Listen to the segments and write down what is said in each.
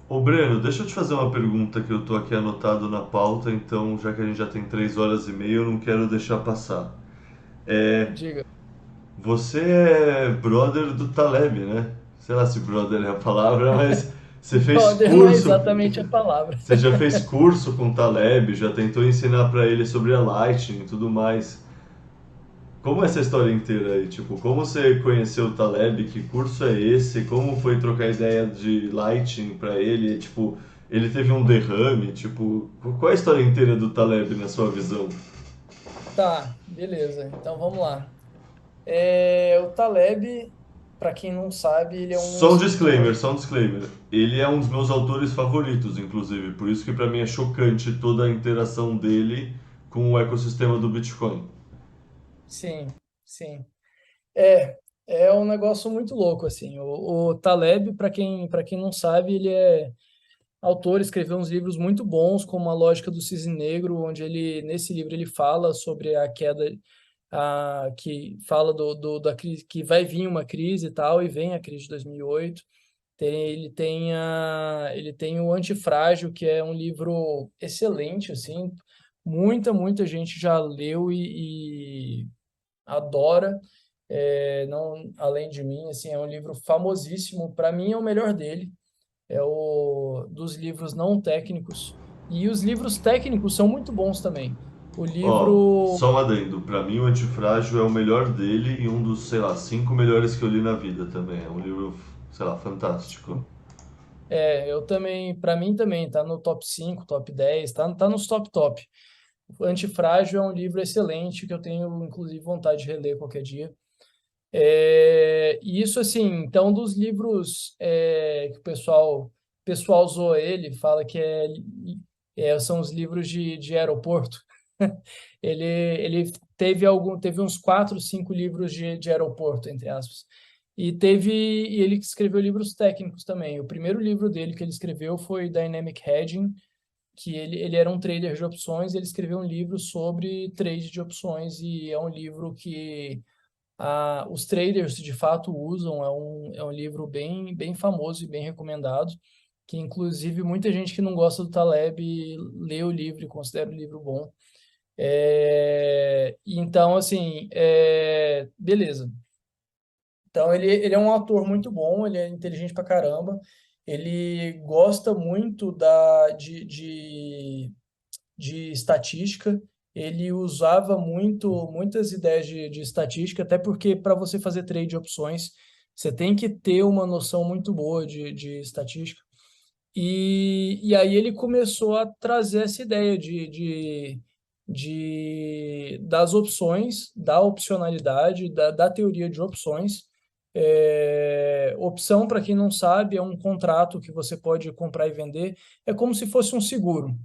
Ô Breno, deixa eu te fazer uma pergunta que eu tô aqui anotado na pauta, então já que a gente já tem 3 horas e meia, eu não quero deixar passar. É, Diga. você é brother do Taleb, né? Sei lá se brother é a palavra, mas você fez Brother não é curso, exatamente a palavra. você já fez curso com o Taleb, já tentou ensinar pra ele sobre a Lightning e tudo mais. Como é essa história inteira aí? Tipo, como você conheceu o Taleb? Que curso é esse? Como foi trocar ideia de Lighting pra ele? Tipo, ele teve um derrame? Tipo, qual é a história inteira do Taleb na sua visão? Tá, beleza. Então vamos lá. O Taleb, para quem não sabe, ele é um escritor. Só um disclaimer. Ele é um dos meus autores favoritos, inclusive. Por isso que pra mim é chocante toda a interação dele com o ecossistema do Bitcoin. Sim, sim. É, é um negócio muito louco, assim. O Taleb, para quem não sabe, ele é autor, escreveu uns livros muito bons, como A Lógica do Cisne Negro, onde nesse livro ele fala sobre a queda, que fala da crise, que vai vir uma crise e tal, e vem a crise de 2008. Ele tem o Antifrágil, que é um livro excelente, assim, muita gente já leu e adora, não, além de mim, assim, é um livro famosíssimo, para mim é o melhor dele, é o dos livros não técnicos, e os livros técnicos são muito bons também. O Ó, livro, só um adendo. Pra mim, o Antifrágil é o melhor dele e um dos, sei lá, 5 melhores que eu li na vida também. É um livro, sei lá, fantástico. eu também, para mim também, tá no top 5 top 10 tá nos top. O Antifrágil é um livro excelente que eu tenho, inclusive, vontade de reler qualquer dia. E isso, assim, então, dos livros que o pessoal zoa ele, fala que são os livros de aeroporto. Ele teve uns 4, 5 livros de aeroporto, entre aspas. E ele escreveu livros técnicos também. O primeiro livro dele que ele escreveu foi Dynamic Hedging, que ele era um trader de opções, ele escreveu um livro sobre trade de opções, e é um livro que os traders de fato usam, é um livro bem famoso e bem recomendado, que inclusive muita gente que não gosta do Taleb lê o livro e considera o livro bom. Então, assim, beleza. Então, ele é um autor muito bom, ele é inteligente pra caramba, ele gosta muito de estatística. Ele usava muitas ideias de estatística, até porque para você fazer trade de opções, você tem que ter uma noção muito boa de estatística. E aí ele começou a trazer essa ideia das opções, da opcionalidade, da teoria de opções. Opção, para quem não sabe, é um contrato que você pode comprar e vender. É como se fosse um seguro.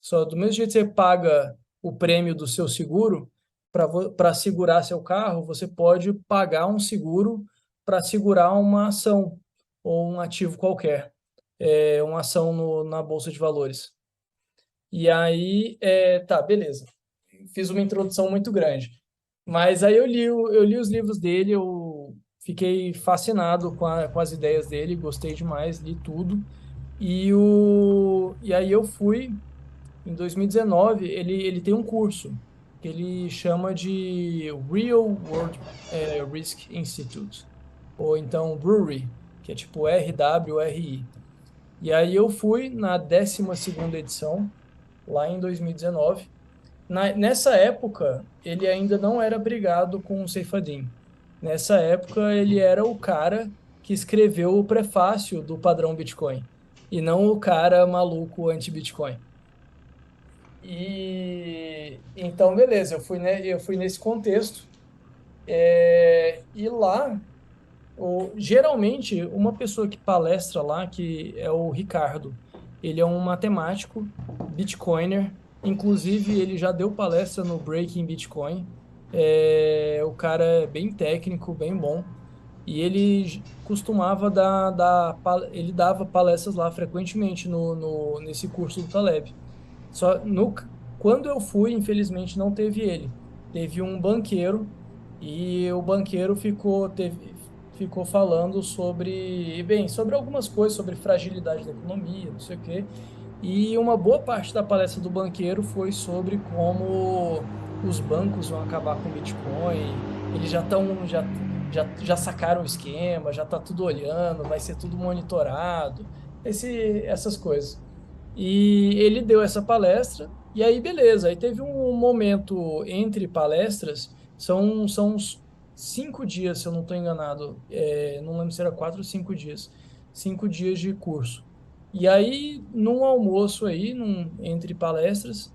Só do mesmo jeito que você paga o prêmio do seu seguro para segurar seu carro, você pode pagar um seguro para segurar uma ação ou um ativo qualquer, uma ação na Bolsa de Valores. E aí, tá, beleza. Fiz uma introdução muito grande. Mas aí eu li os livros dele, eu fiquei fascinado com as ideias dele, gostei demais, li tudo. E aí eu fui em 2019, ele tem um curso que ele chama de Real World Risk Institute, ou então RWRI, que é tipo RWRI. E aí eu fui na 12ª edição, lá em 2019. Nessa época, ele ainda não era brigado com o Saifedean. Nessa época, ele era o cara que escreveu o prefácio do padrão Bitcoin, e não o cara maluco anti-Bitcoin. E então, beleza, eu fui nesse contexto. E lá, geralmente, uma pessoa que palestra lá, que é o Ricardo, ele é um matemático, Bitcoiner, inclusive ele já deu palestra no Breaking Bitcoin. O cara é bem técnico, bem bom, e ele costumava ele dava palestras lá frequentemente nesse curso do Taleb. Só quando eu fui, infelizmente não teve ele. Teve um banqueiro, e o banqueiro ficou falando sobre, bem, sobre algumas coisas, sobre fragilidade da economia, não sei o quê. E uma boa parte da palestra do banqueiro foi sobre como os bancos vão acabar com o Bitcoin. Eles já sacaram o esquema, já está tudo olhando, vai ser tudo monitorado, essas coisas. E ele deu essa palestra, e aí beleza, aí teve um momento entre palestras, são uns 5 dias, se eu não estou enganado, não lembro se era 4 ou 5 dias, 5 dias de curso. E aí, num almoço aí, entre palestras,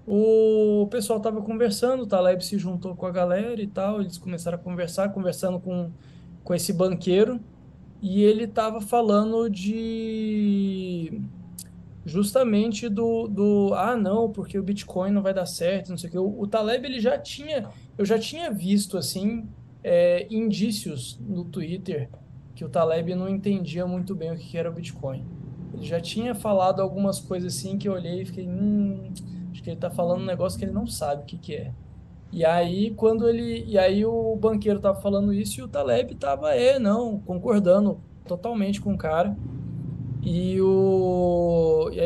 o pessoal estava conversando, o Taleb se juntou com a galera e tal, eles começaram a conversar, conversando com esse banqueiro, e ele estava falando justamente não, porque o Bitcoin não vai dar certo, não sei o quê. O Taleb, eu já tinha visto, assim, indícios no Twitter que o Taleb não entendia muito bem o que que era o Bitcoin. Ele já tinha falado algumas coisas assim que eu olhei e fiquei, acho que ele tá falando um negócio que ele não sabe o que que é. E aí o banqueiro tava falando isso e o Taleb tava, não, concordando totalmente com o cara. E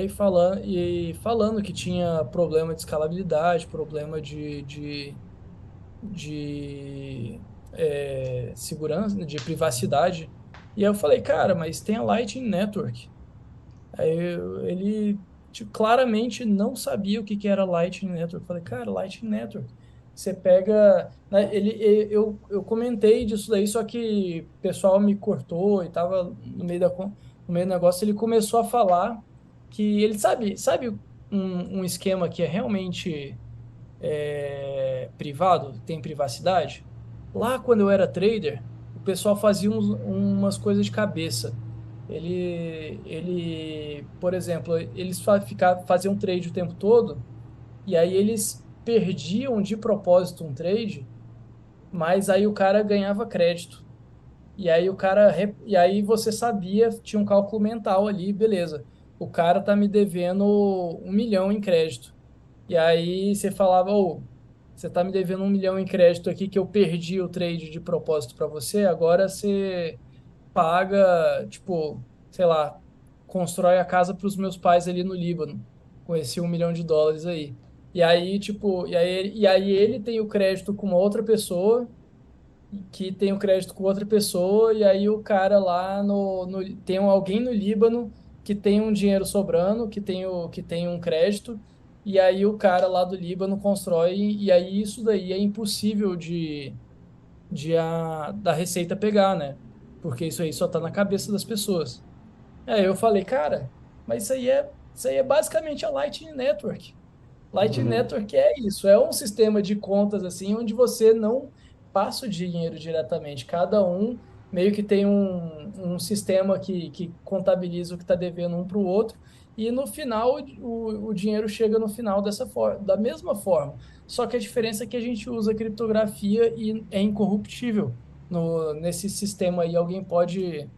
falando que tinha problema de escalabilidade, problema de segurança, de privacidade. E aí eu falei, cara, mas tem a Lightning Network. Ele tipo, claramente não sabia o que que era Lightning Network. Eu falei, cara, Lightning Network. Você pega, né, eu comentei disso daí, só que o pessoal me cortou e tava no meio do negócio. Ele começou a falar que ele sabe um esquema que é realmente privado, tem privacidade. Lá, quando eu era trader, o pessoal fazia umas coisas de cabeça. Por exemplo, eles faziam trade o tempo todo, e aí eles perdiam de propósito um trade, mas aí o cara ganhava crédito. E aí você sabia, tinha um cálculo mental ali, beleza. O cara tá me devendo 1 milhão em crédito. E aí você falava, ô, você tá me devendo 1 milhão em crédito aqui que eu perdi o trade de propósito para você, agora você paga, tipo, sei lá, constrói a casa para os meus pais ali no Líbano, com esse 1 milhão de dólares aí. E aí ele tem o crédito com uma outra pessoa, que tem o crédito com outra pessoa, e aí o cara lá tem alguém no Líbano que tem um dinheiro sobrando, que tem um crédito, e aí o cara lá do Líbano constrói, e aí isso daí é impossível da Receita pegar, né? Porque isso aí só tá na cabeça das pessoas. Aí eu falei, cara, mas isso aí é basicamente a Lightning Network. Lightning Network é isso, é um sistema de contas assim, onde você não passa o dinheiro diretamente. Cada um meio que tem um sistema que contabiliza o que está devendo um para o outro, e no final o dinheiro chega no final da mesma forma. Só que a diferença é que a gente usa criptografia e é incorruptível. Nesse sistema aí, alguém pode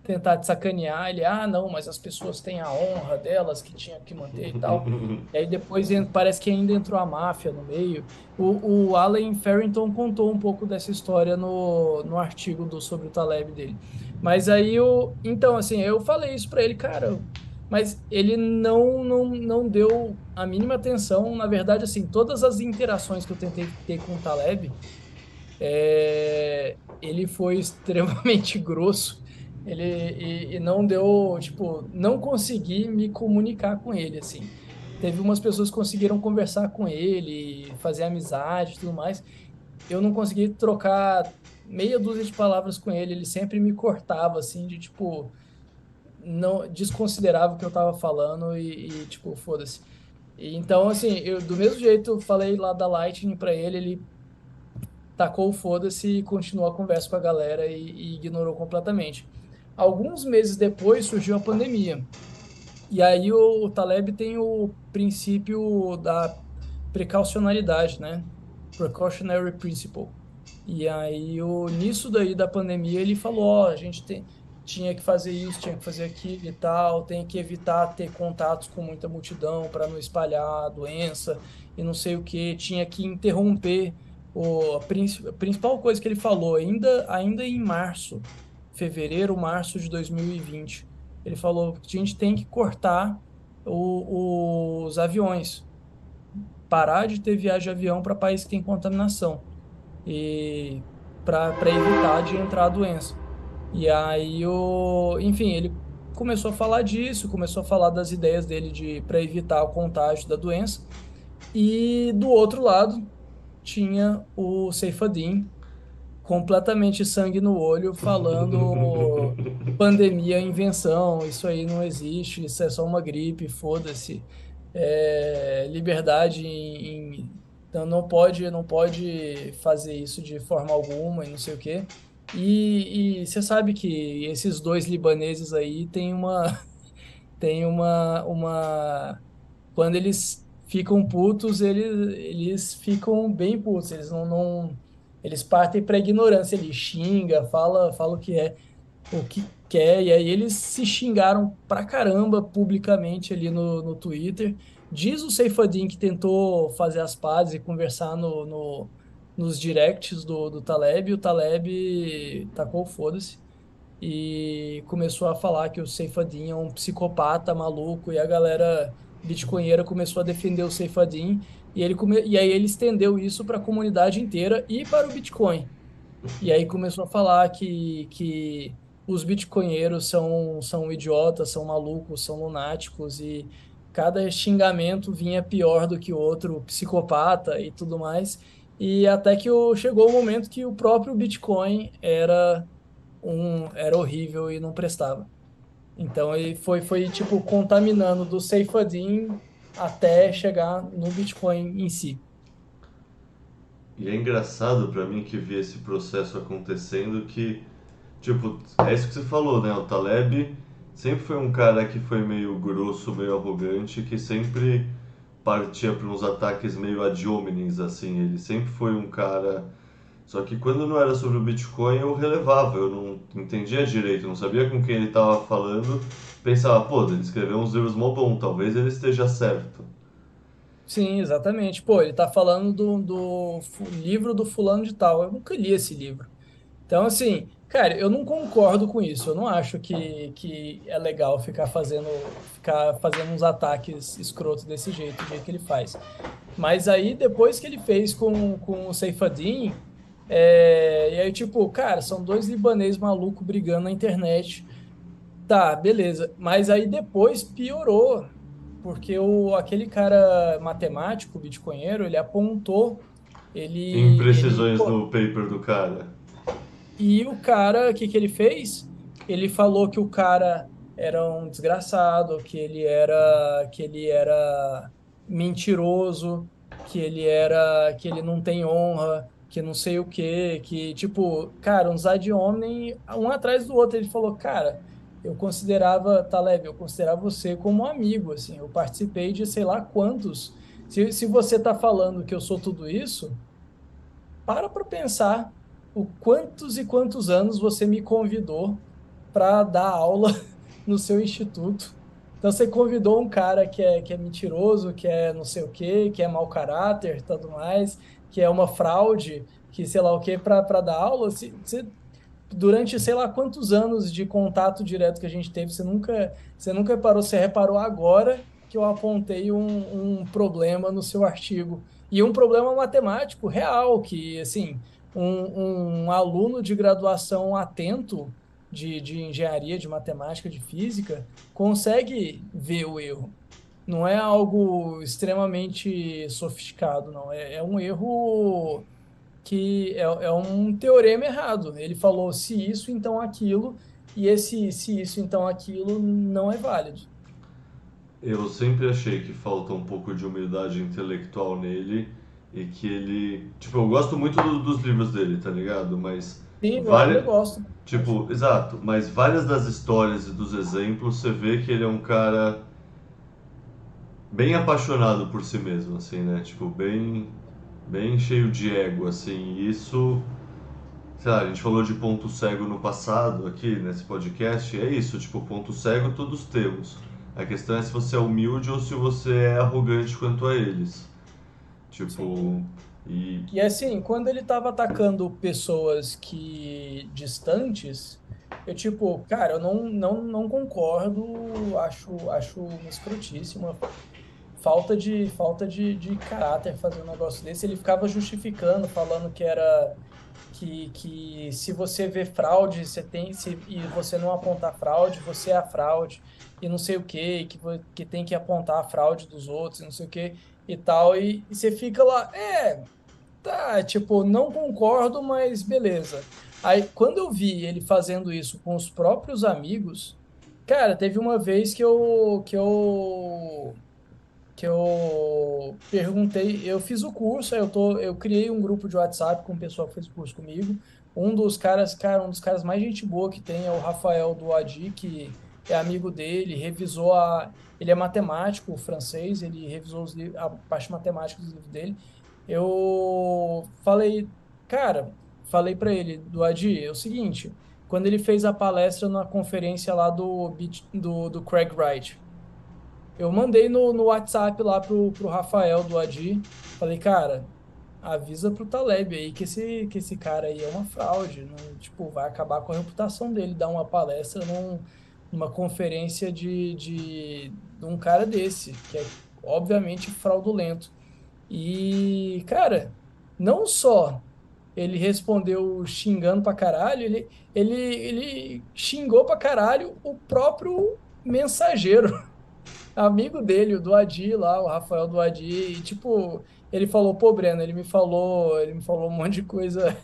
tentar te sacanear, não, mas as pessoas têm a honra delas que tinha que manter e tal. E aí depois parece que ainda entrou a máfia no meio. O Allen Farrington contou um pouco dessa história no artigo sobre o Taleb dele. Mas aí então assim, eu falei isso para ele, cara, mas ele não deu a mínima atenção. Na verdade, assim, todas as interações que eu tentei ter com o Taleb, ele foi extremamente grosso. E não deu, tipo, não consegui me comunicar com ele, assim. Teve umas pessoas que conseguiram conversar com ele, fazer amizade e tudo mais. Eu não consegui trocar meia dúzia de palavras com ele. Ele sempre me cortava, assim, de tipo, não desconsiderava o que eu tava falando tipo, foda-se. Então, assim, eu do mesmo jeito falei lá da Lightning para ele tacou o foda-se e continuou a conversa com a galera e ignorou completamente. Alguns meses depois surgiu a pandemia. E aí o Taleb tem o princípio da precaucionalidade, né? Precautionary principle. E aí nisso daí da pandemia ele falou, ó, a gente tinha que fazer isso, tinha que fazer aquilo e tal, tem que evitar ter contatos com muita multidão para não espalhar a doença e não sei o que, tinha que interromper A principal coisa que ele falou, ainda em março, fevereiro, março de 2020, ele falou que a gente tem que cortar os aviões, parar de ter viagem de avião para país que tem contaminação e para evitar de entrar a doença. E aí, enfim, ele começou a falar disso, começou a falar das ideias dele de para evitar o contágio da doença. E do outro lado tinha o Seyfadin, completamente sangue no olho, falando pandemia é invenção, isso aí não existe, isso é só uma gripe, foda-se. Liberdade então não pode fazer isso de forma alguma e não sei o quê. E você sabe que esses dois libaneses aí têm quando eles ficam putos, eles ficam bem putos, eles eles partem para ignorância, ele xinga, fala o que quer, e aí eles se xingaram pra caramba publicamente ali no Twitter. Diz o Seyfadin que tentou fazer as pazes e conversar nos directs do Taleb, e o Taleb tacou o foda-se e começou a falar que o Seyfadin é um psicopata maluco, e a galera bitcoinheira começou a defender o Seyfadin, e aí ele estendeu isso para a comunidade inteira e para o Bitcoin. E aí começou a falar que os bitcoinheiros são idiotas, são malucos, são lunáticos, e cada xingamento vinha pior do que o outro, psicopata e tudo mais. E até que chegou o momento que o próprio Bitcoin era horrível e não prestava. Então ele foi tipo contaminando do Seyfadin até chegar no Bitcoin em si. E é engraçado pra mim que vi esse processo acontecendo que, tipo, é isso que você falou, né? O Taleb sempre foi um cara que foi meio grosso, meio arrogante, que sempre partia para uns ataques meio ad hominem, assim. Ele sempre foi um cara. Só que quando não era sobre o Bitcoin eu relevava, eu não entendia direito, não sabia com quem ele estava falando. Pensava, pô, ele escreveu uns livros mó bom, talvez ele esteja certo. Sim, exatamente. Pô, ele tá falando do livro do fulano de tal. Eu nunca li esse livro. Então, assim, cara, eu não concordo com isso. Eu não acho que é legal ficar fazendo uns ataques escrotos desse jeito, do jeito que ele faz. Mas aí, depois que ele fez com o Seyfadin, e aí, tipo, cara, são dois libaneses malucos brigando na internet. Tá, beleza. Mas aí depois piorou, porque aquele cara matemático, bitcoinheiro, ele apontou, Imprecisões no paper do cara. e o cara, o que que ele fez? Ele falou que o cara era um desgraçado, que ele era mentiroso, que ele não tem honra, que não sei o quê, que tipo, cara, uns ad hominem, um atrás do outro. Ele falou, cara, Taleb, eu considerava você como um amigo, assim, eu participei de sei lá quantos. Se você tá falando que eu sou tudo isso, para pensar o quantos e quantos anos você me convidou para dar aula no seu instituto. Então você convidou um cara que é mentiroso, que é não sei o quê, que é mau caráter, e tudo mais, que é uma fraude, que sei lá o quê, para dar aula. Durante sei lá quantos anos de contato direto que a gente teve, você nunca reparou, você reparou agora que eu apontei um problema no seu artigo. E um problema matemático real, que, assim, um aluno de graduação atento de engenharia, de matemática, de física, consegue ver o erro. Não é algo extremamente sofisticado, não. É um erro que é um teorema errado. Ele falou se isso, então aquilo, e esse se isso, então aquilo não é válido. Eu sempre achei que falta um pouco de humildade intelectual nele e que ele. Tipo, eu gosto muito dos livros dele, tá ligado? Mas. Sim, eu ainda Várias. gosto. Tipo, exato, mas várias das histórias e dos exemplos você vê que ele é um cara bem apaixonado por si mesmo, assim, né? Tipo, bem cheio de ego, assim. E isso, sei lá, a gente falou de ponto cego no passado aqui nesse podcast, é isso, tipo, ponto cego todos temos. A questão é se você é humilde ou se você é arrogante quanto a eles. Sim. Tipo, E, E assim, quando ele tava atacando pessoas que distantes, eu tipo, cara, eu não concordo, acho uma escrotice, uma falta de caráter fazer um negócio desse. Ele ficava justificando, falando que era que se você vê fraude, e você não apontar fraude, você é a fraude, e não sei o quê, que tem que apontar a fraude dos outros, e não sei o quê, e tal, e você fica lá, tá, tipo, não concordo, mas beleza. Aí, quando eu vi ele fazendo isso com os próprios amigos, cara, teve uma vez que eu perguntei, eu fiz o curso, eu criei um grupo de WhatsApp com o pessoal que fez o curso comigo. Um dos caras mais gente boa que tem é o Rafael do Adi, que é amigo dele, ele é matemático francês, ele revisou a parte matemática dos livros dele. Eu falei, cara, falei para ele do Adi, é o seguinte, quando ele fez a palestra na conferência lá do Craig Wright, eu mandei no WhatsApp lá pro Rafael do Adi. Falei, cara, avisa pro Taleb aí que esse cara aí é uma fraude. Não, tipo, vai acabar com a reputação dele dar uma palestra numa conferência de um cara desse, que é obviamente fraudulento. E, cara, não só ele respondeu xingando pra caralho, ele xingou pra caralho o próprio mensageiro amigo dele, o do Adi lá, o Rafael do Adi, e tipo, ele falou, pô, Breno, ele me falou um monte de coisa,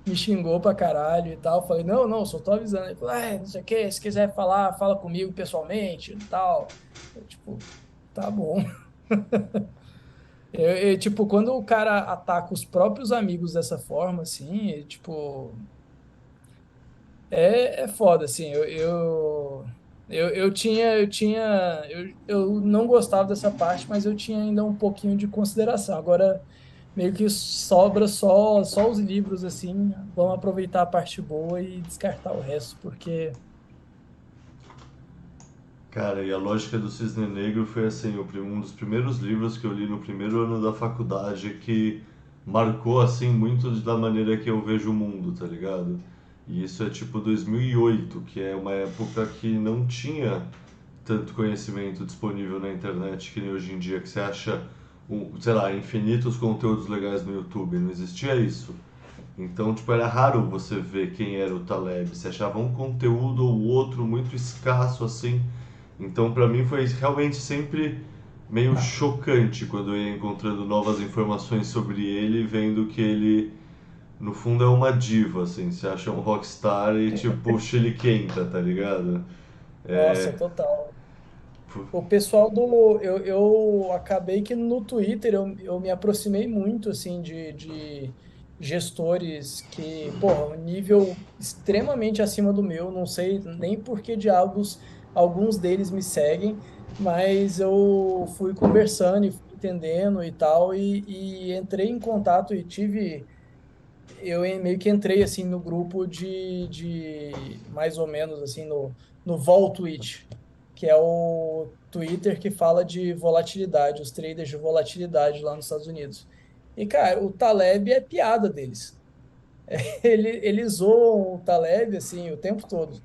me xingou pra caralho e tal. Eu falei, não, não, só tô avisando. Ele falou, não sei o quê, se quiser falar, fala comigo pessoalmente e tal. Eu, tipo, tá bom. Tipo, quando o cara ataca os próprios amigos dessa forma, assim, tipo, é foda, assim, eu não gostava dessa parte, mas eu tinha ainda um pouquinho de consideração. Agora, meio que sobra só os livros, assim, vamos aproveitar a parte boa e descartar o resto, porque, cara, e a lógica do Cisne Negro foi assim, um dos primeiros livros que eu li no primeiro ano da faculdade que marcou assim muito da maneira que eu vejo o mundo, tá ligado? E isso é tipo 2008, que é uma época que não tinha tanto conhecimento disponível na internet que nem hoje em dia, que você acha, sei lá, infinitos conteúdos legais no YouTube, não existia isso. Então, tipo, era raro você ver quem era o Taleb, você achava um conteúdo ou outro muito escasso assim. Então, pra mim foi realmente sempre meio chocante quando eu ia encontrando novas informações sobre ele, vendo que ele no fundo é uma diva, assim, você acha um rockstar e tipo chiliquenta, tá ligado? nossa, É, total. O pessoal do. Eu acabei que no Twitter eu me aproximei muito, assim, de gestores que, porra, um nível extremamente acima do meu, não sei nem por que diabos alguns deles me seguem, mas eu fui conversando e fui entendendo e tal, e entrei em contato e tive. Meio que entrei assim no grupo de mais ou menos assim no Vol Twitch, que é o Twitter que fala de volatilidade, os traders de volatilidade lá nos Estados Unidos. E cara, o Taleb é piada deles. Eles zoam o Taleb assim o tempo todo,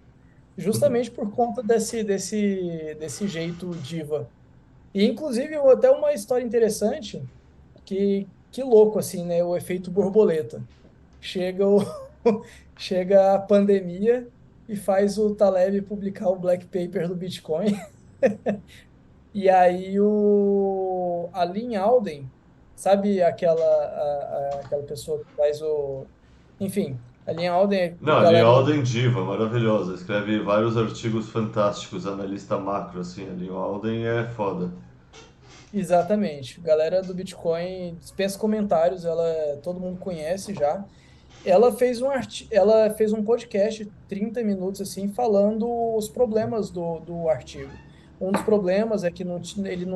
justamente por conta desse jeito diva. E inclusive até uma história interessante que louco assim, né, o efeito borboleta. Chega o chega a pandemia e faz o Taleb publicar o Black Paper do Bitcoin. E aí a Lynn Alden, sabe aquela pessoa que faz o... Enfim, a Lynn Alden, não, a Lee galera... Alden diva, maravilhosa, escreve vários artigos fantásticos, analista macro, assim, a Lee Alden é foda. Exatamente. Galera do Bitcoin dispensa comentários, todo mundo conhece já. Ela fez um podcast de 30 minutos assim falando os problemas do artigo. Um dos problemas é que ele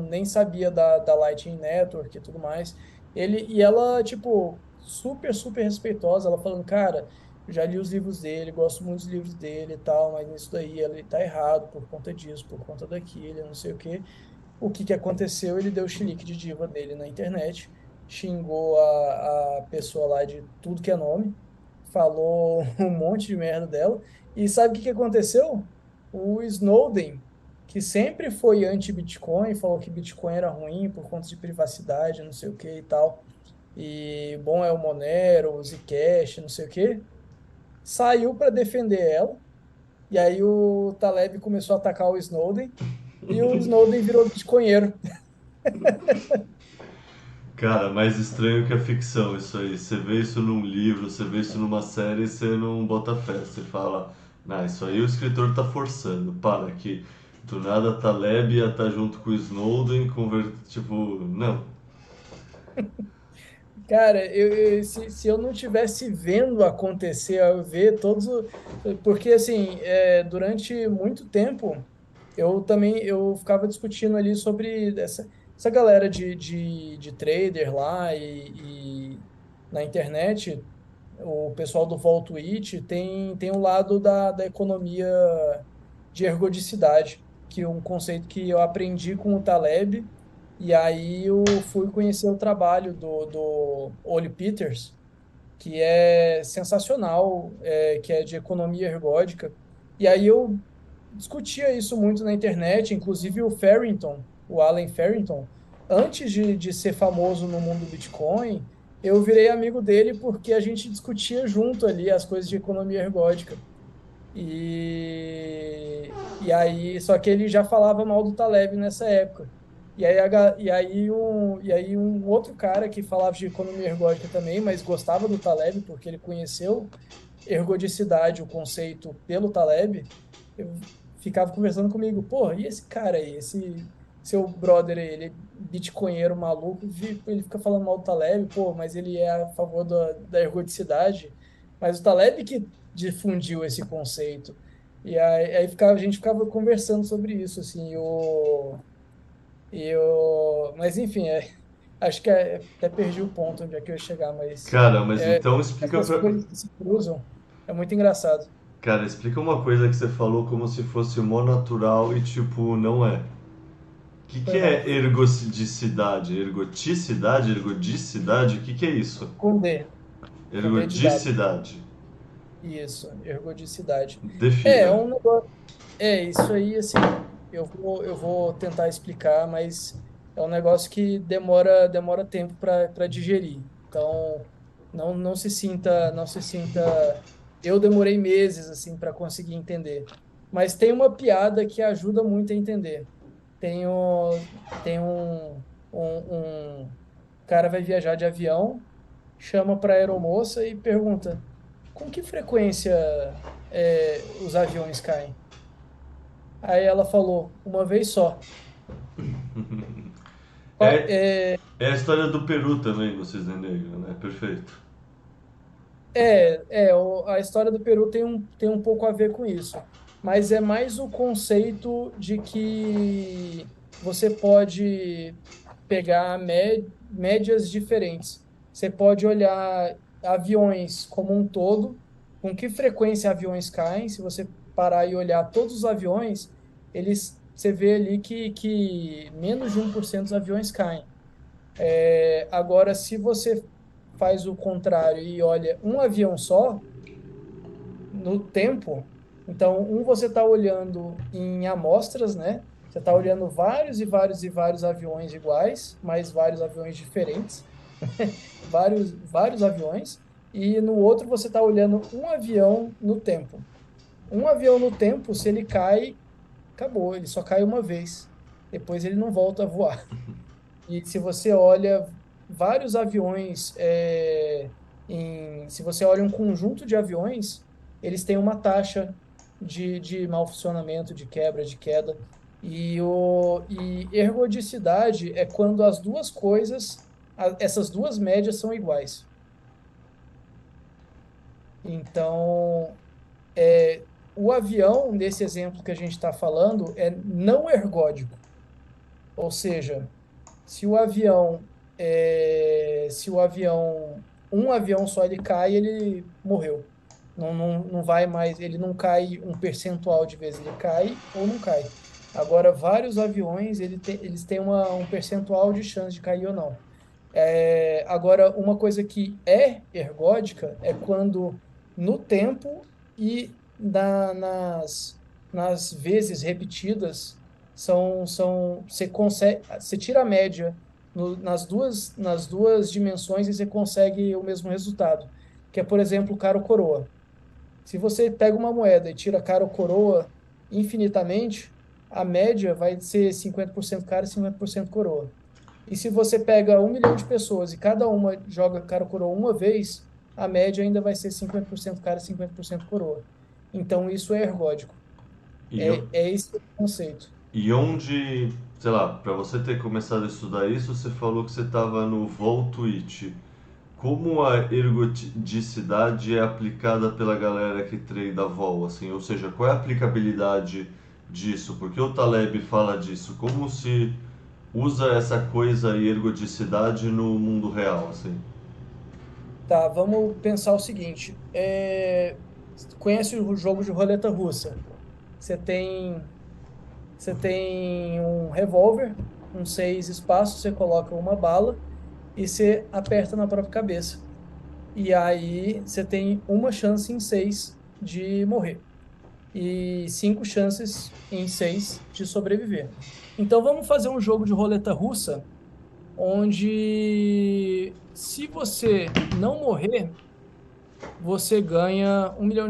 nem sabia da Lightning Network e tudo mais. E ela, tipo, super, super respeitosa, ela falando, cara, já li os livros dele, gosto muito dos livros dele e tal, mas nisso daí ele tá errado por conta disso, por conta daquilo, não sei o quê. O que que aconteceu? Ele deu o chilique de diva dele na internet xingou a pessoa lá de tudo que é nome, falou um monte de merda dela. E sabe o que que aconteceu? O Snowden, que sempre foi anti-Bitcoin, falou que Bitcoin era ruim por conta de privacidade, não sei o que e tal. E bom é o Monero, o Zcash, não sei o que, saiu para defender ela. E aí o Taleb começou a atacar o Snowden e o Snowden virou bitcoinheiro. Cara, mais estranho que a ficção isso aí. Você vê isso num livro, você vê isso numa série, você não bota fé. Você fala, nah, isso aí o escritor tá forçando. Para que do nada Taleb ia estar junto com o Snowden, tipo, não. Cara, se eu não tivesse vendo acontecer, eu ver todos. Porque, assim, durante muito tempo, eu também eu ficava discutindo ali sobre essa galera de trader lá e na internet, o pessoal do Vol Twitch tem um lado da economia de ergodicidade, que é um conceito que eu aprendi com o Taleb, e aí eu fui conhecer o trabalho do Oli Peters, que é sensacional, que é de economia ergódica. E aí eu discutia isso muito na internet, inclusive o Farrington, o Allen Farrington, antes de ser famoso no mundo do Bitcoin, eu virei amigo dele porque a gente discutia junto ali as coisas de economia ergódica. E aí, só que ele já falava mal do Taleb nessa época. E aí um outro cara que falava de economia ergódica também, mas gostava do Taleb porque ele conheceu ergodicidade, o conceito pelo Taleb, eu ficava conversando comigo, pô, e esse cara aí, esse seu brother aí, ele é bitcoinheiro maluco, ele fica falando mal do Taleb, pô, mas ele é a favor da ergodicidade, mas o Taleb que difundiu esse conceito. A gente ficava conversando sobre isso, assim, mas enfim, acho que até perdi o ponto onde é que eu ia chegar, mas Cara, mas é, então explica essas pra. coisas que se cruzam é muito engraçado. Cara, explica uma coisa que você falou como se fosse mó natural e tipo, não é. O que Foi é mal. ergodicidade? Ergoticidade? Ergodicidade? O que é isso? Com D de dado. Ergodicidade. Isso, ergodicidade. É Defina. um negócio. Isso aí, assim, eu vou tentar explicar, mas é um negócio que demora tempo para digerir. Então, não se sinta. Eu demorei meses, assim, para conseguir entender. Mas tem uma piada que ajuda muito a entender. Tem, o, tem um cara vai viajar de avião, chama para a aeromoça e pergunta: com que frequência os aviões caem? Aí ela falou: uma vez só. Qual- É, É, é a história do Peru também, vocês entenderam, né? Perfeito. a história do Peru tem um pouco a ver com isso, mas é mais o conceito de que você pode pegar médias diferentes. Você pode olhar aviões como um todo, com que frequência aviões caem. Se você parar e olhar todos os aviões, você vê ali que menos de 1% dos aviões caem. Agora, se você faz o contrário e olha um avião só, no tempo, então, você está olhando em amostras, né? Você está olhando vários e vários e vários aviões iguais, mais vários aviões diferentes, vários aviões, e no outro você está olhando um avião no tempo. Um avião no tempo, se ele cai, acabou, ele só cai uma vez. Depois ele não volta a voar. E se você olha vários aviões, se você olha um conjunto de aviões, eles têm uma taxa de mau funcionamento, de quebra, de queda. E ergodicidade é quando as duas coisas, essas duas médias são iguais. Então, o avião, nesse exemplo que a gente está falando, é não ergódico. Ou seja, se o avião, um avião só ele cai, ele morreu. Não vai mais, ele não cai um percentual de vezes, ele cai ou não cai. Agora, vários aviões, eles têm um percentual de chance de cair ou não. Agora, uma coisa que é ergódica é quando no tempo e nas vezes repetidas você consegue, você tira a média nas duas dimensões e você consegue o mesmo resultado. Que é, por exemplo, cara ou coroa. Se você pega uma moeda e tira cara ou coroa infinitamente, a média vai ser 50% cara e 50% coroa. E se você pega 1 milhão de pessoas e cada uma joga cara ou coroa uma vez, a média ainda vai ser 50% cara e 50% coroa. Então isso é ergódico. E, É esse o conceito. e onde, sei lá, para você ter começado a estudar isso, você falou que você estava no Voltwitch. Como a ergodicidade é aplicada pela galera que treina vol, assim, ou seja, qual é a aplicabilidade disso? Porque o Taleb fala disso, como se usa essa coisa e ergodicidade no mundo real, assim. Tá, vamos pensar o seguinte. Conhece o jogo de roleta russa? Você tem, você tem um revólver, com 6 espaços, você coloca uma bala e você aperta na própria cabeça. E aí você tem uma chance em 6 de morrer e 5 chances em 6 de sobreviver. Então vamos fazer um jogo de roleta russa, onde se você não morrer, você ganha R$ 1 milhão.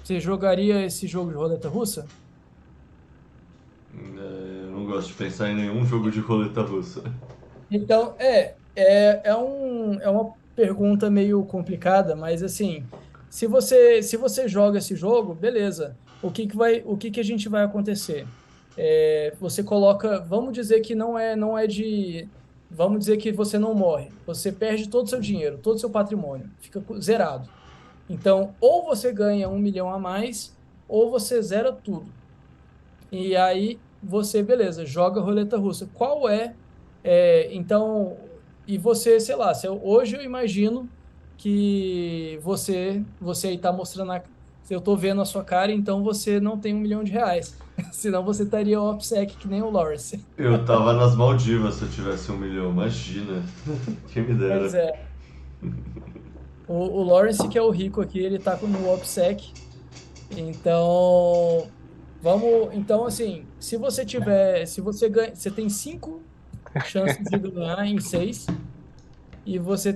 Você jogaria esse jogo de roleta russa? Eu não gosto de pensar em nenhum jogo de roleta russa. Então, é uma pergunta meio complicada, mas assim, se você joga esse jogo, beleza. O que que a gente vai acontecer? Você coloca, vamos dizer que vamos dizer que você não morre, você perde todo o seu dinheiro, todo o seu patrimônio, fica zerado. Então, ou você ganha 1 milhão a mais, ou você zera tudo. E aí você, beleza, joga roleta russa. Então, e você, sei lá, hoje eu imagino que você aí tá mostrando se eu tô vendo a sua cara, então você não tem R$ 1 milhão. Senão você estaria OPSEC que nem o Lawrence. Eu tava nas Maldivas se eu tivesse 1 milhão, imagina. Quem me Pois dera. é. O Lawrence, que é o rico aqui, ele tá no OPSEC. Então, então assim, se você ganha, você tem 5 chances de ganhar em 6 e você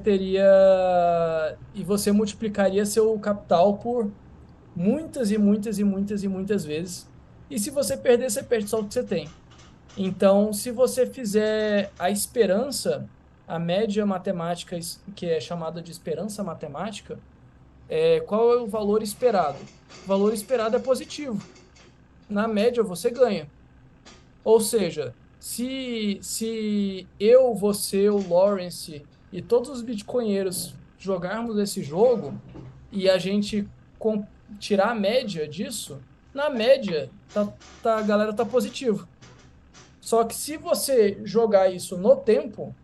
multiplicaria seu capital por muitas e muitas e muitas e muitas vezes. E se você perder, você perde só o que você tem. Então, se você fizer a esperança, a média matemática, que é chamada de esperança matemática, qual é o valor esperado? O valor esperado é positivo. Na média, você ganha. Ou seja, se eu, você, o Lawrence e todos os bitcoinheiros jogarmos esse jogo e a gente tirar a média disso, na média, a galera tá positivo. Só que se você jogar isso no tempo,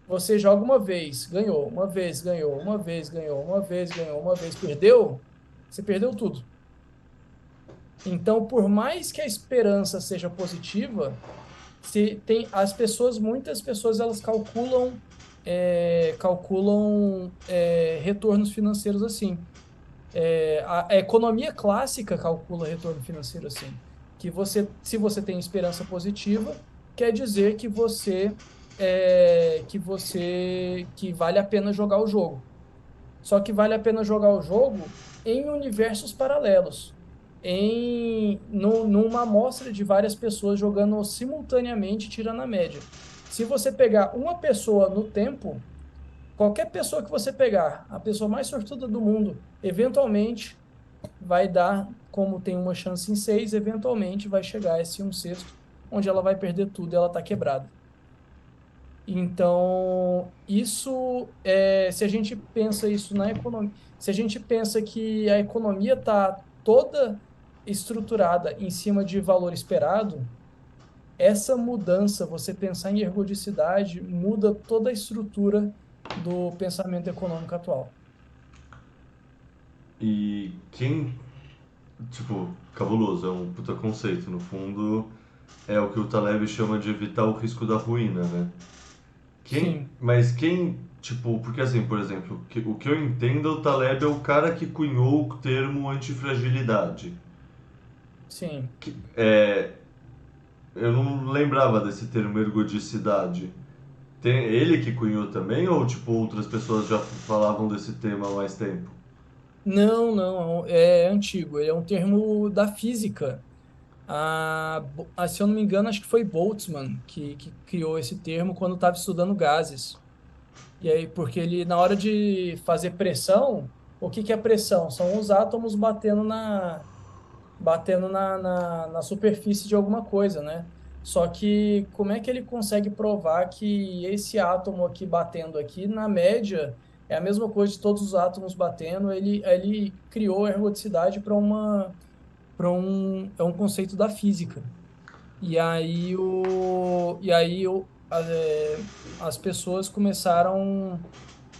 você joga uma vez, ganhou, uma vez, ganhou, uma vez, ganhou, uma vez, ganhou, uma vez, perdeu, você perdeu tudo. Então, por mais que a esperança seja positiva, se tem muitas pessoas elas calculam retornos financeiros assim. A economia clássica calcula retorno financeiro assim, se você tem esperança positiva, quer dizer que vale a pena jogar o jogo. Só que vale a pena jogar o jogo em universos paralelos, numa amostra de várias pessoas jogando simultaneamente, tirando a média. Se você pegar uma pessoa no tempo, qualquer pessoa que você pegar, a pessoa mais sortuda do mundo, eventualmente vai dar, como tem uma chance em 6, eventualmente vai chegar a esse 1/6, onde ela vai perder tudo e ela está quebrada. Então, se a gente pensa isso na economia, se a gente pensa que a economia está toda estruturada em cima de valor esperado, essa mudança, você pensar em ergodicidade, muda toda a estrutura do pensamento econômico atual. E quem, tipo, cabuloso, é um puta conceito. No fundo, é o que o Taleb chama de evitar o risco da ruína, né? Sim, Mas quem, tipo, porque assim, por exemplo, o que eu entendo, o Taleb é o cara que cunhou o termo antifragilidade. sim. É, eu não lembrava desse termo ergodicidade. Tem ele que cunhou também ou tipo outras pessoas já falavam desse tema há mais tempo? Não, não, é antigo. Ele é um termo da física. Se eu não me engano, acho que foi Boltzmann que criou esse termo quando estava estudando gases. E aí, porque ele, na hora de fazer pressão, o que que é pressão? São os átomos batendo na superfície de alguma coisa, né? Só que como é que ele consegue provar que esse átomo aqui batendo aqui, na média, é a mesma coisa de todos os átomos batendo? Ele criou a ergodicidade é um conceito da física. As pessoas começaram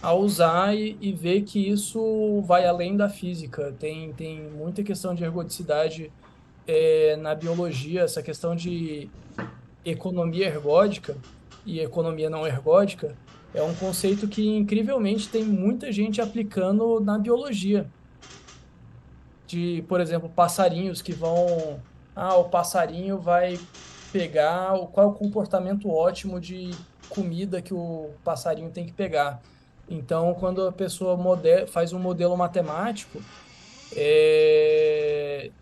a usar e ver que isso vai além da física. Tem muita questão de ergodicidade na biologia, essa questão de economia ergódica e economia não ergódica é um conceito que, incrivelmente, tem muita gente aplicando na biologia. De, por exemplo, passarinhos que vão. O passarinho vai pegar. Qual é o comportamento ótimo de comida que o passarinho tem que pegar? Então, quando a pessoa faz um modelo matemático, é,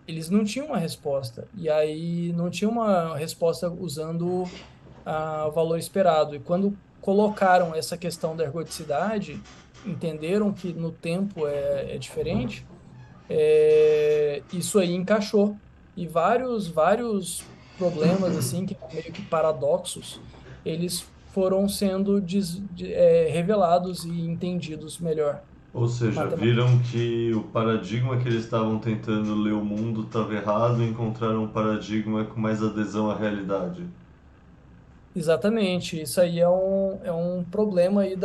eles não tinham uma resposta. E aí não tinha uma resposta usando o valor esperado. E quando colocaram essa questão da ergodicidade, entenderam que no tempo é diferente, isso aí encaixou. E vários problemas, assim, que eram meio que paradoxos, eles foram sendo revelados e entendidos melhor. Ou seja, viram que o paradigma que eles estavam tentando ler o mundo estava errado e encontraram um paradigma com mais adesão à realidade. Exatamente, isso aí é um problema aí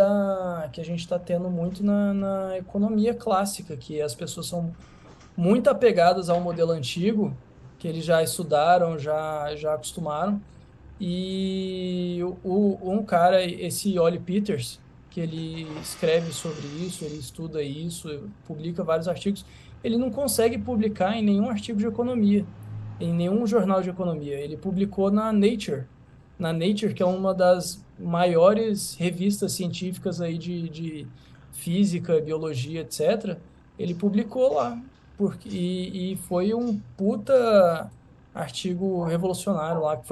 que a gente está tendo muito na economia clássica, que as pessoas são muito apegadas ao modelo antigo, que eles já estudaram, já acostumaram, e um cara, esse Oli Peters, que ele escreve sobre isso, ele estuda isso, publica vários artigos, ele não consegue publicar em nenhum artigo de economia, em nenhum jornal de economia. Ele publicou na Nature, que é uma das maiores revistas científicas aí de física, biologia, etc. Ele publicou lá, e foi um puta artigo revolucionário lá, que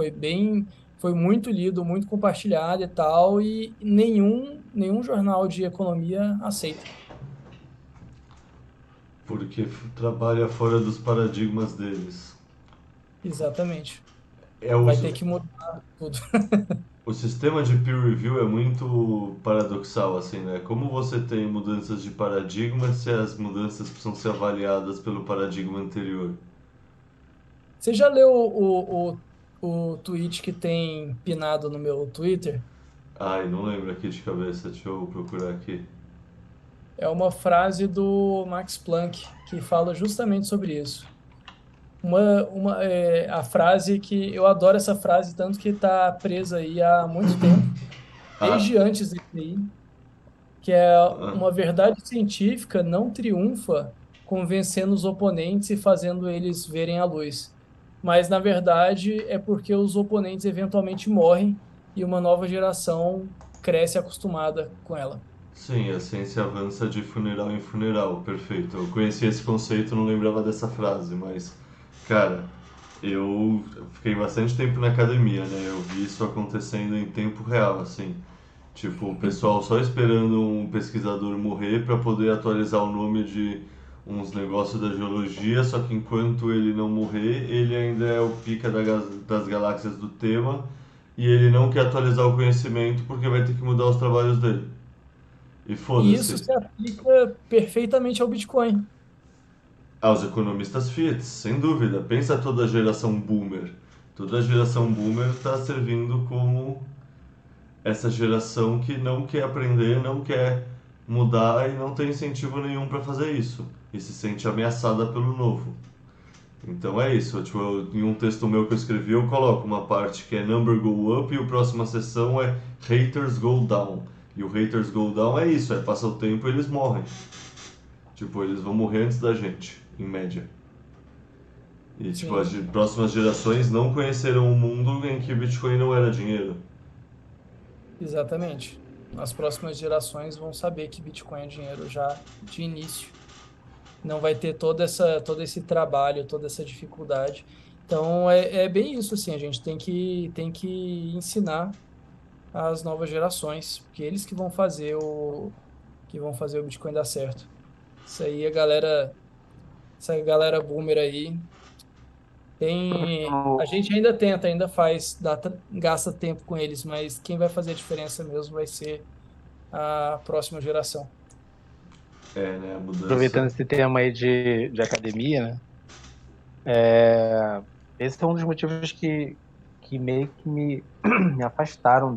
foi muito lido, muito compartilhado e tal, e nenhum jornal de economia aceita. Porque trabalha fora dos paradigmas deles. Exatamente. É o, Vai ter que mudar tudo. o sistema de peer review é muito paradoxal, assim, né? Como você tem mudanças de paradigma se as mudanças precisam ser avaliadas pelo paradigma anterior? Você já leu o tweet que tem pinado no meu Twitter? Ai, não lembro aqui de cabeça, deixa eu procurar aqui. É uma frase do Max Planck que fala justamente sobre isso. A frase que eu adoro essa frase, tanto que está presa aí há muito tempo, Ah, desde antes desse aí, que é ah, uma verdade científica não triunfa convencendo os oponentes e fazendo eles verem a luz. Mas, na verdade, é porque os oponentes eventualmente morrem e uma nova geração cresce acostumada com ela. sim, a ciência avança de funeral em funeral, perfeito. Eu conhecia esse conceito, não lembrava dessa frase, mas, cara, eu fiquei bastante tempo na academia, né? Eu vi isso acontecendo em tempo real, assim. Tipo, o pessoal só esperando um pesquisador morrer para poder atualizar o nome de uns negócios da geologia, só que enquanto ele não morrer, ele ainda é o pica das galáxias do tema e ele não quer atualizar o conhecimento porque vai ter que mudar os trabalhos dele. E E isso foda-se. se aplica perfeitamente ao Bitcoin. Aos economistas Fiat, sem dúvida. Pensa toda a geração boomer. Toda a geração boomer está servindo como essa geração que não quer aprender, não quer mudar e não tem incentivo nenhum para fazer isso. E se sente ameaçada pelo novo. Então é isso, tipo, em um texto meu que eu escrevi, eu coloco uma parte que é number go up e a próxima seção é haters go down. E o haters go down é isso, é passa o tempo e eles morrem. Tipo, eles vão morrer antes da gente, em média. E tipo, as Sim, próximas gerações não conhecerão um mundo em que Bitcoin não era dinheiro. exatamente. As próximas gerações vão saber que Bitcoin é dinheiro já de início. Não vai ter todo esse trabalho, toda essa dificuldade. Então, é bem isso, assim, a gente tem que ensinar às novas gerações, porque eles que vão fazer o Bitcoin dar certo. Isso aí, essa galera boomer aí, a No- gente ainda tenta, ainda faz, gasta tempo com eles, mas quem vai fazer a diferença mesmo vai ser a próxima geração. É, né, a Aproveitando mudança. esse tema aí de academia, né? Esse é um dos motivos que meio que me afastaram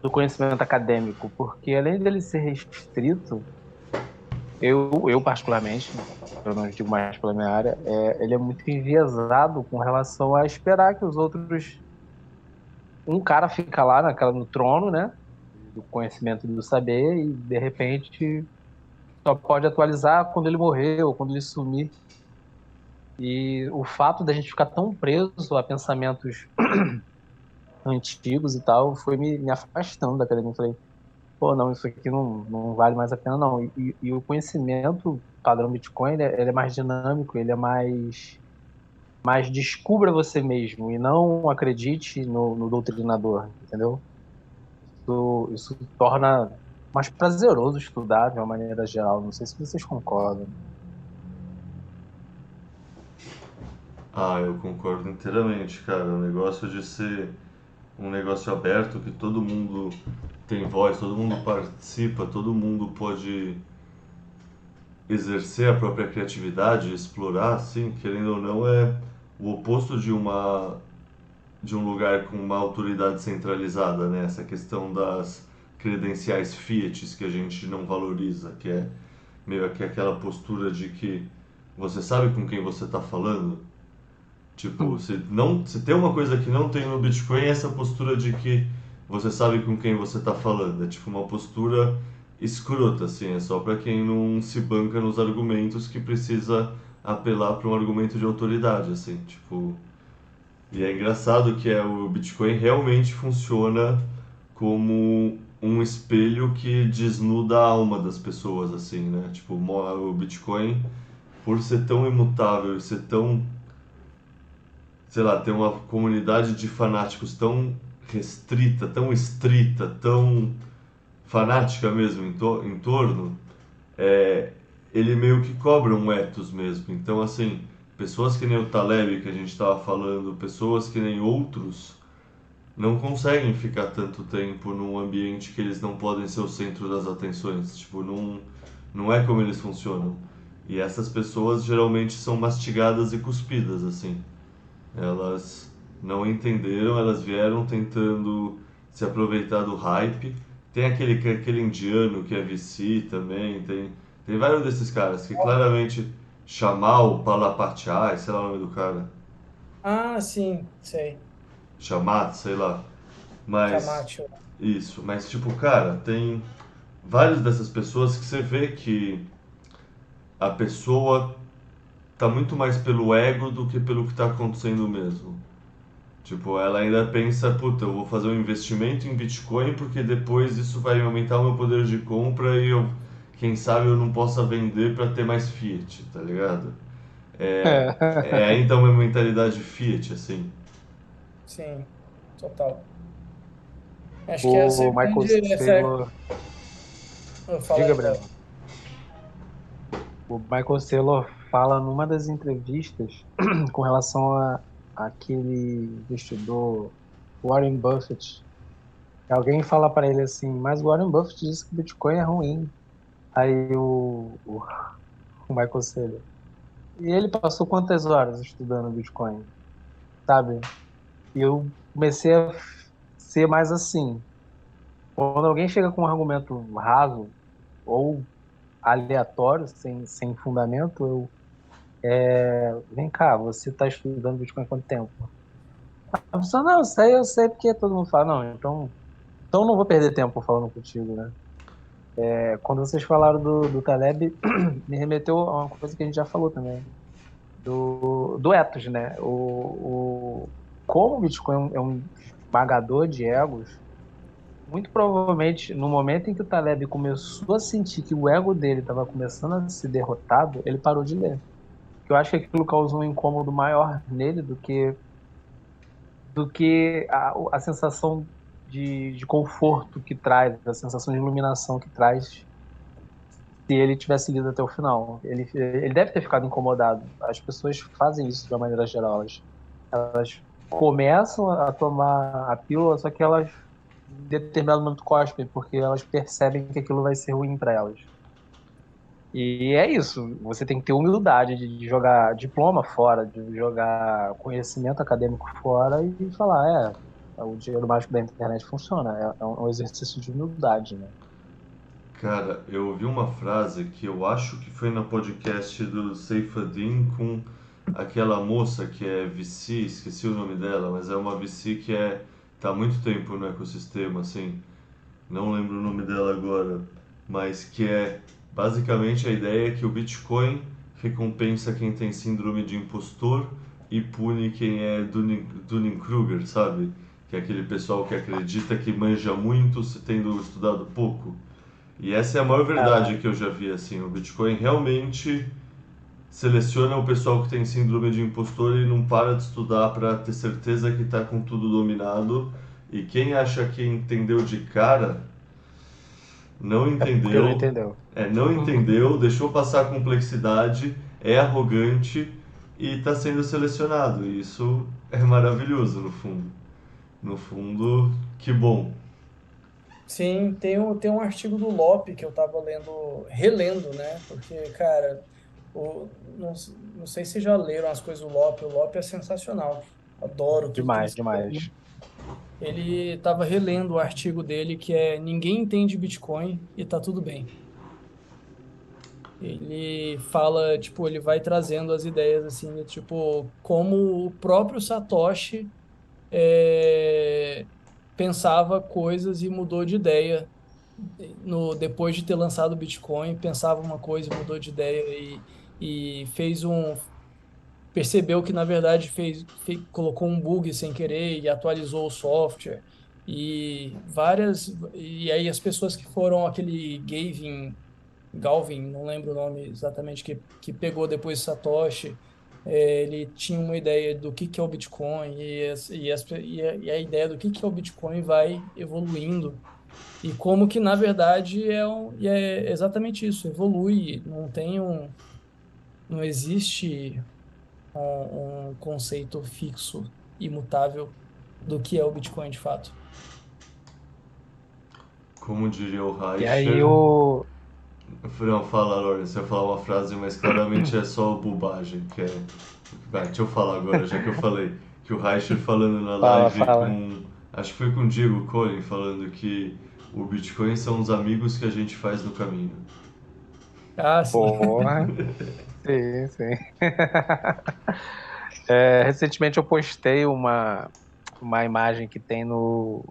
do conhecimento acadêmico, porque além dele ser restrito, eu particularmente, eu não digo mais pela minha área, ele é muito enviesado com relação a esperar que os outros. Um cara fica lá no trono, né? Do conhecimento e do saber, e de repente só pode atualizar quando ele morrer ou quando ele sumir. E o fato da gente ficar tão preso a pensamentos antigos e tal foi me afastando da academia. Eu falei, pô, não, isso aqui não vale mais a pena, não. E o conhecimento padrão Bitcoin, ele é mais dinâmico, ele é mais descubra você mesmo e não acredite no doutrinador, entendeu? Isso torna mais prazeroso estudar de uma maneira geral. Não sei se vocês concordam. Ah, eu concordo inteiramente, cara. O negócio de ser um negócio aberto, que todo mundo tem voz, todo mundo participa, todo mundo pode exercer a própria criatividade, explorar, assim, querendo ou não, é o oposto de um lugar com uma autoridade centralizada, né? Essa questão das credenciais fiat que a gente não valoriza, que é meio que aquela postura de que você sabe com quem você está falando. Tipo, Hum. se tem uma coisa que não tem no Bitcoin é essa postura de que você sabe com quem você está falando. É tipo uma postura escrota, assim, é só para quem não se banca nos argumentos que precisa apelar para um argumento de autoridade, assim, tipo. E é engraçado que o Bitcoin realmente funciona como um espelho que desnuda a alma das pessoas, assim, né? Tipo, o Bitcoin, por ser tão imutável e ser tão, sei lá, ter uma comunidade de fanáticos tão restrita, tão estrita, tão fanática mesmo em torno, é, ele meio que cobra um ethos mesmo. Então, assim, pessoas que nem o Taleb que a gente estava falando, pessoas que nem outros, não conseguem ficar tanto tempo num ambiente que eles não podem ser o centro das atenções. Tipo, não é como eles funcionam. E essas pessoas geralmente são mastigadas e cuspidas, assim. Elas não entenderam, elas vieram tentando se aproveitar do hype. Tem aquele indiano que é VC também, tem vários desses caras que claramente Shamal, Palapachai, sei lá o nome do cara, Ah, sim, sei. Shamat, sei lá. Mas Camacho. isso, mas tipo, cara, tem várias dessas pessoas que você vê que a pessoa tá muito mais pelo ego do que pelo que tá acontecendo mesmo. Tipo, ela ainda pensa, puta, eu vou fazer um investimento em Bitcoin porque depois isso vai aumentar o meu poder de compra e eu, quem sabe eu não possa vender para ter mais Fiat, tá ligado? É, é então uma mentalidade Fiat, assim. Sim, total. Acho que O Michael Saylor, Fala diga, aí, Léo. Breno. O Michael Saylor fala numa das entrevistas com relação a aquele investidor Warren Buffett. Alguém fala para ele assim, mas o Warren Buffett disse que o Bitcoin é ruim. Aí o Michael Saylor. E ele passou quantas horas estudando Bitcoin, sabe? E eu comecei a ser mais assim. Quando alguém chega com um argumento raso ou aleatório, sem fundamento, Vem cá, você está estudando Bitcoin há quanto tempo? A pessoa, não, eu sei porque todo mundo fala, não, então não vou perder tempo falando contigo, né? Quando vocês falaram do Taleb, me remeteu a uma coisa que a gente já falou também, do ethos, né? Como o Bitcoin é um esmagador de egos, muito provavelmente, no momento em que o Taleb começou a sentir que o ego dele estava começando a ser derrotado, ele parou de ler. Que eu acho que aquilo causou um incômodo maior nele do que a sensação de conforto que traz, a sensação de iluminação que traz se ele tivesse lido até o final. Ele deve ter ficado incomodado. As pessoas fazem isso de uma maneira geral. Elas começam a tomar a pílula, só que elas, em determinado momento, cospem, porque elas percebem que aquilo vai ser ruim para elas. E é isso. Você tem que ter humildade de jogar diploma fora, de jogar conhecimento acadêmico fora e falar, o dinheiro mágico da internet funciona. É um exercício de humildade, né? Cara, eu ouvi uma frase que eu acho que foi no podcast do Saifadin com aquela moça que é VC, esqueci o nome dela, mas é uma VC que tá há muito tempo no ecossistema, assim, não lembro o nome dela agora, mas que é basicamente a ideia que o Bitcoin recompensa quem tem síndrome de impostor e pune quem é Dunning-Kruger, sabe? Que é aquele pessoal que acredita que manja muito se tendo estudado pouco. E essa é a maior verdade que eu já vi, assim, o Bitcoin realmente seleciona o pessoal que tem síndrome de impostor e não para de estudar para ter certeza que está com tudo dominado. E quem acha que entendeu de cara, não É porque não entendeu, entendeu. não entendeu, deixou passar a complexidade, é arrogante e está sendo selecionado. E isso é maravilhoso, no fundo. No fundo, que bom. Sim, tem um artigo do Lope que eu tava lendo, relendo, né? Porque, cara, não sei se já leram as coisas do Lope. O Lope é sensacional. Adoro tudo que ele Demais, escreve. demais. Ele tava relendo o artigo dele que é Ninguém entende Bitcoin e tá tudo bem. Ele fala, tipo, ele vai trazendo as ideias assim, de, tipo, como o próprio Satoshi pensava coisas e mudou de ideia no depois de ter lançado o Bitcoin, pensava uma coisa e mudou de ideia e percebeu que na verdade colocou um bug sem querer e atualizou o software e aí as pessoas que foram aquele Galvin, não lembro o nome exatamente, que pegou depois Satoshi, ele tinha uma ideia do que é o Bitcoin e a ideia do que é o Bitcoin vai evoluindo e como que, na verdade, é exatamente isso, evolui, não existe um conceito fixo, imutável do que é o Bitcoin de fato. Como diria o E aí Reicher, o. não, fala, Lawrence, eu ia falar uma frase, mas claramente é só bobagem, que é... Vai, deixa eu falar agora, já que eu falei. Que o Reicher falando na Fala, live fala. com... Acho que foi com o Diego Cohen, falando que o Bitcoin são os amigos que a gente faz no caminho. Ah, sim. Porra. Sim, sim. Recentemente eu postei uma imagem que tem no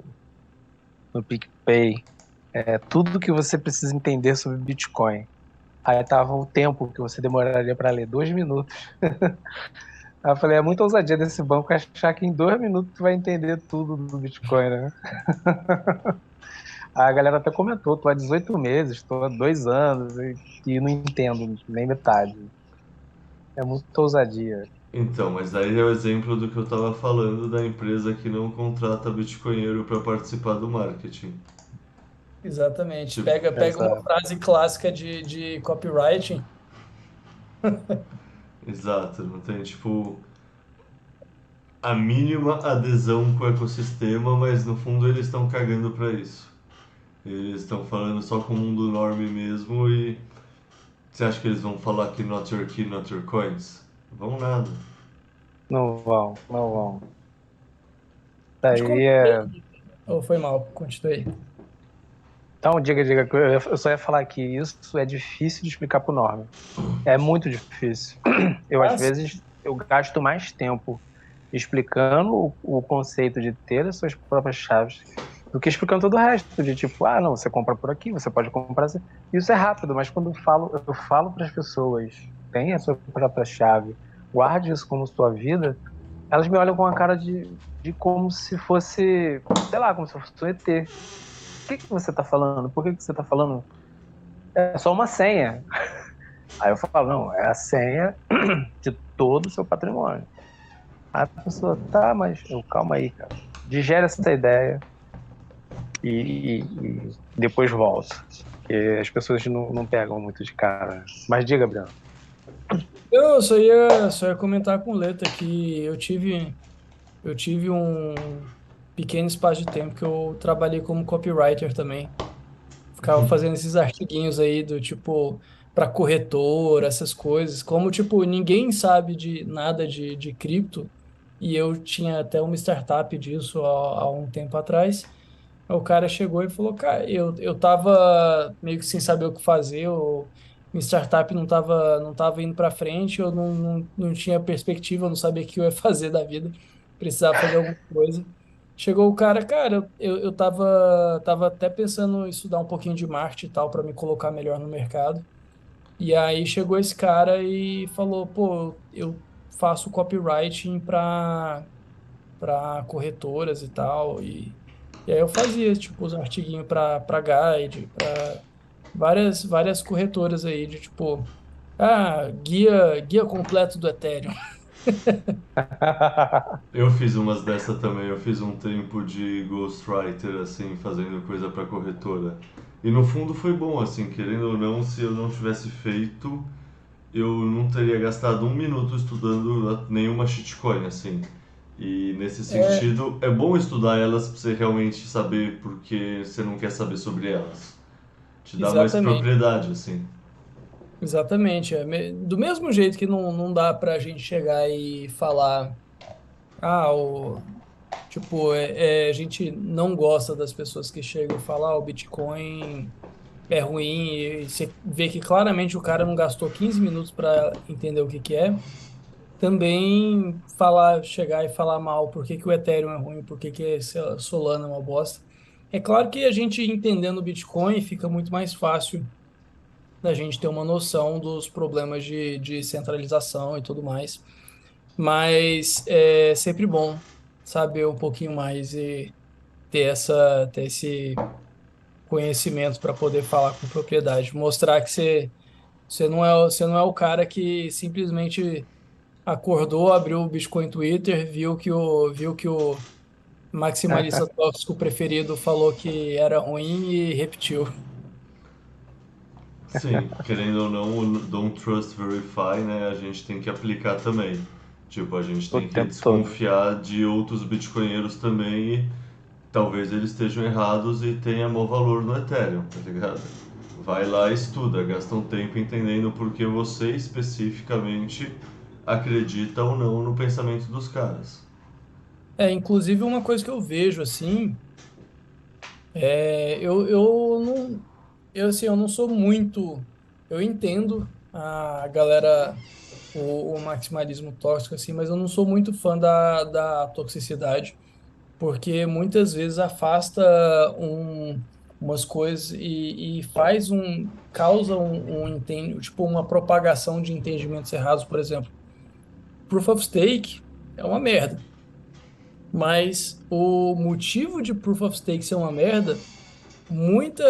PicPay. Tudo que você precisa entender sobre Bitcoin. Aí tava o tempo que você demoraria para ler, 2 minutos. Aí eu falei, é muita ousadia desse banco achar que em 2 minutos tu vai entender tudo do Bitcoin, né? Aí a galera até comentou, tô há 18 meses, tô há 2 anos e não entendo nem metade. É muita ousadia. Então, mas aí é o exemplo do que eu estava falando da empresa que não contrata bitcoinheiro para participar do marketing. Exatamente. Tipo, Pega uma Exato. frase clássica de copywriting. exato, não tem tipo a mínima adesão com o ecossistema, mas no fundo eles estão cagando para isso. Eles estão falando só com o mundo norme mesmo e você acha que eles vão falar que not your key, not your coins? Vão nada. Não vão, não vão. De Daí qualquer é. jeito. Ou foi mal, continuei. Então, diga, que eu só ia falar que isso é difícil de explicar pro Norman. É muito difícil. Às Mas, vezes, eu gasto mais tempo explicando o conceito de ter as suas próprias chaves do que explicando todo o resto, de tipo, não, você compra por aqui, você pode comprar assim. Isso é rápido, mas quando eu falo para as pessoas, tenha a sua própria chave, guarde isso como sua vida, elas me olham com a cara de como se fosse, sei lá, como se fosse um ET. O que você está falando? Por que você está falando? É só uma senha. Aí eu falo, não, é a senha de todo o seu patrimônio. Aí a pessoa, tá, mas calma aí, cara. Digere essa ideia e depois volta. Porque as pessoas não pegam muito de cara. Mas diga, Breno. eu só ia comentar com o Leta que eu tive um pequeno espaço de tempo que eu trabalhei como copywriter também. Ficava fazendo esses artiguinhos aí do tipo para corretor, essas coisas. Como tipo ninguém sabe de nada de cripto e eu tinha até uma startup disso há um tempo atrás. O cara chegou e falou, cara, eu tava meio que sem saber o que fazer, minha startup não tava indo para frente, eu não tinha perspectiva, eu não sabia o que eu ia fazer da vida, precisava fazer alguma coisa. Chegou o cara, eu tava até pensando em estudar um pouquinho de marketing e tal, para me colocar melhor no mercado. E aí chegou esse cara e falou, pô, eu faço copywriting para corretoras e tal, e aí eu fazia, tipo, os artiguinhos para Guide, para várias corretoras aí, de tipo, guia completo do Ethereum. Eu fiz umas dessa também, eu fiz um tempo de ghostwriter, assim, fazendo coisa pra corretora. E no fundo foi bom, assim, querendo ou não, se eu não tivesse feito, eu não teria gastado um minuto estudando nenhuma shitcoin, assim. E nesse É, sentido, é bom estudar elas pra você realmente saber porque você não quer saber sobre elas. Te dá mais exatamente, propriedade, assim. exatamente. Do mesmo jeito que não dá pra gente chegar e falar, tipo, a gente não gosta das pessoas que chegam e falam, o Bitcoin é ruim, e você vê que claramente o cara não gastou 15 minutos para entender o que que é. Também chegar e falar mal por que que o Ethereum é ruim, por que que sei lá, Solana é uma bosta. É claro que a gente entendendo o Bitcoin fica muito mais fácil da gente ter uma noção dos problemas de centralização e tudo mais. Mas é sempre bom saber um pouquinho mais e ter esse conhecimento para poder falar com propriedade, mostrar que você não é o cara que simplesmente acordou, abriu o Bitcoin Twitter, viu que o maximalista tóxico preferido falou que era ruim e repetiu. Sim, querendo ou não, o Don't Trust Verify, né, a gente tem que aplicar também. Tipo, a gente O tem que tempo todo. desconfiar de outros bitcoinheiros também e talvez eles estejam errados e tenha mau valor no Ethereum, tá ligado? Vai lá e estuda, gasta um tempo entendendo por que você especificamente acredita ou não no pensamento dos caras. Inclusive uma coisa que eu vejo assim, eu não, assim, eu não sou muito, eu entendo a galera, o maximalismo tóxico assim, mas eu não sou muito fã da toxicidade. Porque muitas vezes afasta umas coisas e causa tipo uma propagação de entendimentos errados, por exemplo. Proof of Stake é uma merda, mas o motivo de Proof of Stake ser uma merda, muita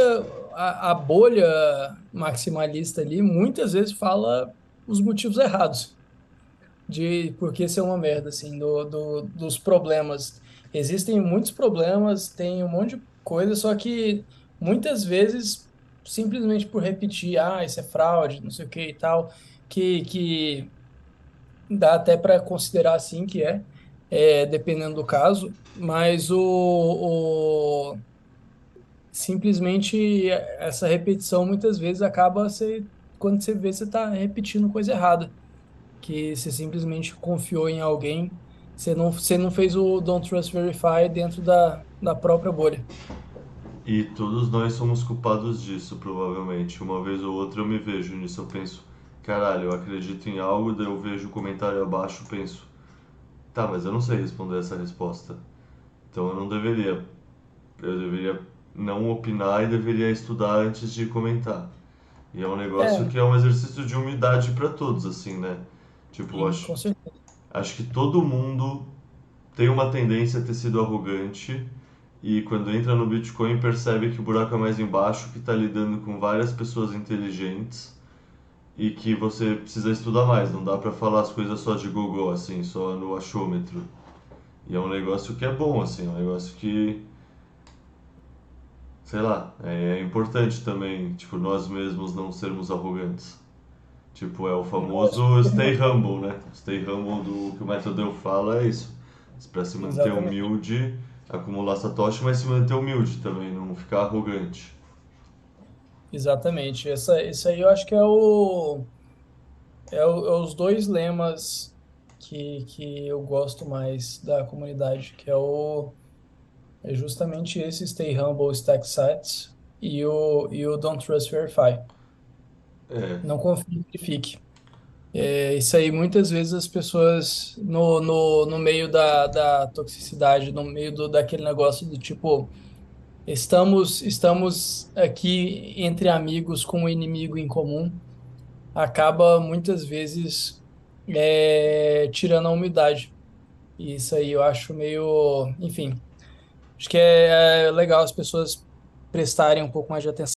a bolha maximalista ali muitas vezes fala os motivos errados de por que ser uma merda, assim, dos problemas. Existem muitos problemas, tem um monte de coisa, só que muitas vezes, simplesmente por repetir, isso é fraude, não sei o que e tal, que dá até para considerar assim que dependendo do caso, mas simplesmente essa repetição muitas vezes quando você vê, você está repetindo coisa errada que você simplesmente confiou em alguém, você não fez o Don't Trust Verify dentro da própria bolha. E todos nós somos culpados disso, provavelmente. Uma vez ou outra eu me vejo nisso, eu penso, caralho, eu acredito em algo, daí eu vejo o comentário abaixo, penso, tá, mas eu não sei responder essa resposta. Então eu deveria não opinar e deveria estudar antes de comentar. E é um negócio É, que é um exercício de humildade para todos, assim, né? Tipo, sim, com certeza. acho que todo mundo tem uma tendência a ter sido arrogante e quando entra no Bitcoin percebe que o buraco é mais embaixo, que está lidando com várias pessoas inteligentes e que você precisa estudar mais, não dá para falar as coisas só de gogó, assim, só no achômetro. E é um negócio que é bom, assim, é um negócio que, sei lá, é importante também, tipo, nós mesmos não sermos arrogantes. Tipo, é o Não, é famoso super stay importante. humble, né? Stay humble do que o Método Eu fala é isso. Para se manter Exatamente. humilde, acumular satoshi, mas se manter humilde também, não ficar arrogante. Exatamente. Esse aí eu acho que é os dois lemas que eu gosto mais da comunidade, é justamente esse Stay Humble, Stack Sites e o Don't Trust Verify. É, Não confie e verifique. Isso aí, muitas vezes as pessoas, no meio da toxicidade, no meio daquele negócio do tipo, estamos aqui entre amigos com um inimigo em comum, acaba muitas vezes tirando a umidade. E isso aí eu acho meio, enfim, acho que é legal as pessoas prestarem um pouco mais de atenção.